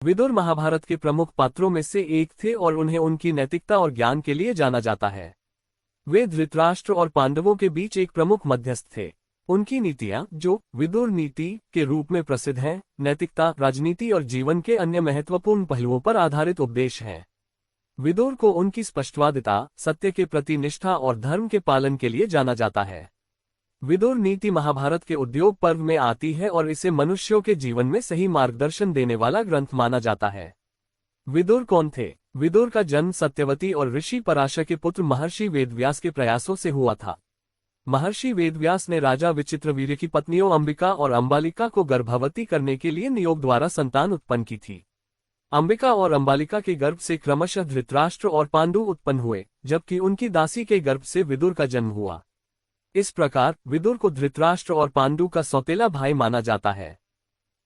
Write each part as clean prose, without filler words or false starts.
विदुर महाभारत के प्रमुख पात्रों में से एक थे और उन्हें उनकी नैतिकता और ज्ञान के लिए जाना जाता है। वे धृतराष्ट्र और पांडवों के बीच एक प्रमुख मध्यस्थ थे। उनकी नीतियां, जो विदुर नीति के रूप में प्रसिद्ध हैं, नैतिकता, राजनीति और जीवन के अन्य महत्वपूर्ण पहलुओं पर आधारित उपदेश हैं। विदुर को उनकी स्पष्टवादिता, सत्य के प्रति निष्ठा और धर्म के पालन के लिए जाना जाता है। विदुर नीति महाभारत के उद्योग पर्व में आती है और इसे मनुष्यों के जीवन में सही मार्गदर्शन देने वाला ग्रंथ माना जाता है। विदुर कौन थे? विदुर का जन्म सत्यवती और ऋषि पराशर के पुत्र महर्षि वेदव्यास के प्रयासों से हुआ था। महर्षि वेदव्यास ने राजा विचित्रवीर्य की पत्नियों अंबिका और अंबालिका को गर्भवती करने के लिए नियोग द्वारा संतान उत्पन्न की थी। अंबिका और अंबालिका के गर्भ से क्रमशः धृतराष्ट्र और पांडु उत्पन्न हुए, जबकि उनकी दासी के गर्भ से विदुर का जन्म हुआ। इस प्रकार विदुर को धृतराष्ट्र और पांडु का सौतेला भाई माना जाता है।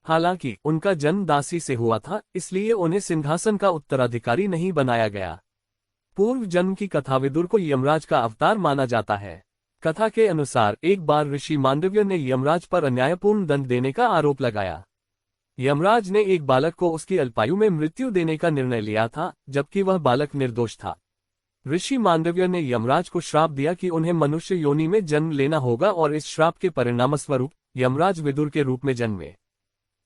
हालांकि उनका जन्म दासी से हुआ था, इसलिए उन्हें सिंहासन का उत्तराधिकारी नहीं बनाया गया। पूर्व जन्म की कथा विदुर को यमराज का अवतार माना जाता है। कथा के अनुसार एक बार ऋषि मांडव्य ने यमराज पर अन्यायपूर्ण दंड देने का आरोप लगाया। यमराज ने एक बालक को उसकी अल्पायु में मृत्यु देने का निर्णय लिया था, जबकि वह बालक निर्दोष था। ऋषि मांडव्य ने यमराज को श्राप दिया कि उन्हें मनुष्य योनि में जन्म लेना होगा और इस श्राप के परिणामस्वरूप यमराज विदुर के रूप में जन्मे।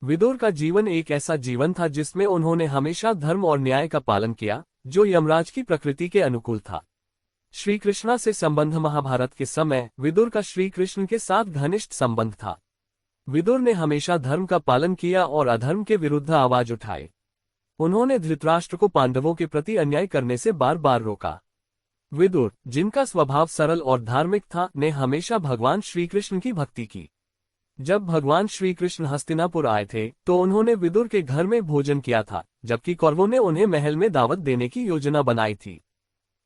विदुर का जीवन एक ऐसा जीवन था जिसमें उन्होंने हमेशा धर्म और न्याय का पालन किया, जो यमराज की प्रकृति के अनुकूल था। श्री कृष्णा से संबंध महाभारत के समय विदुर का श्री कृष्ण के साथ घनिष्ठ संबंध था। विदुर ने हमेशा धर्म का पालन किया और अधर्म के विरुद्ध आवाज उठाई। उन्होंने धृतराष्ट्र को पांडवों के प्रति अन्याय करने से बार बार रोका। विदुर, जिनका स्वभाव सरल और धार्मिक था, ने हमेशा भगवान श्री कृष्ण की भक्ति की। जब भगवान श्री कृष्ण हस्तिनापुर आए थे तो उन्होंने विदुर के घर में भोजन किया था, जबकि कौरवों ने उन्हें महल में दावत देने की योजना बनाई थी।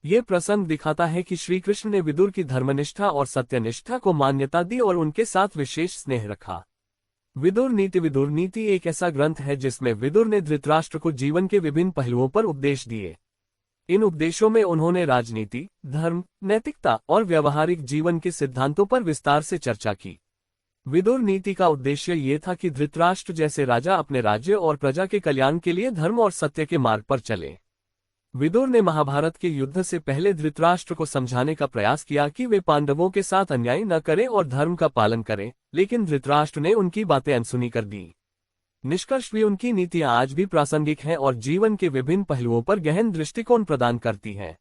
ये प्रसंग दिखाता है कि श्री कृष्ण ने विदुर की धर्मनिष्ठा और सत्यनिष्ठा को मान्यता दी और उनके साथ विशेष स्नेह रखा। विदुर नीति एक ऐसा ग्रंथ है जिसमें विदुर ने धृतराष्ट्र को जीवन के विभिन्न पहलुओं पर उपदेश दिए। इन उपदेशों में उन्होंने राजनीति, धर्म, नैतिकता और व्यवहारिक जीवन के सिद्धांतों पर विस्तार से चर्चा की। विदुर नीति का उद्देश्य ये था कि धृतराष्ट्र जैसे राजा अपने राज्य और प्रजा के कल्याण के लिए धर्म और सत्य के मार्ग पर चले। विदुर ने महाभारत के युद्ध से पहले धृतराष्ट्र को समझाने का प्रयास किया कि वे पांडवों के साथ अन्याय न करें और धर्म का पालन करें, लेकिन धृतराष्ट्र ने उनकी बातें अनसुनी कर दी। निष्कर्ष भी उनकी नीतियां आज भी प्रासंगिक हैं और जीवन के विभिन्न पहलुओं पर गहन दृष्टिकोण प्रदान करती हैं।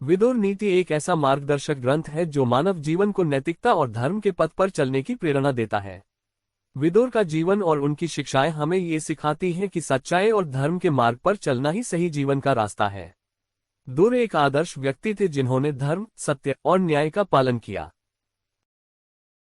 विदुर नीति एक ऐसा मार्गदर्शक ग्रंथ है जो मानव जीवन को नैतिकता और धर्म के पथ पर चलने की प्रेरणा देता है। विदुर का जीवन और उनकी शिक्षाएं हमें ये सिखाती हैं कि सच्चाई और धर्म के मार्ग पर चलना ही सही जीवन का रास्ता है। विदुर एक आदर्श व्यक्ति थे जिन्होंने धर्म, सत्य और न्याय का पालन किया।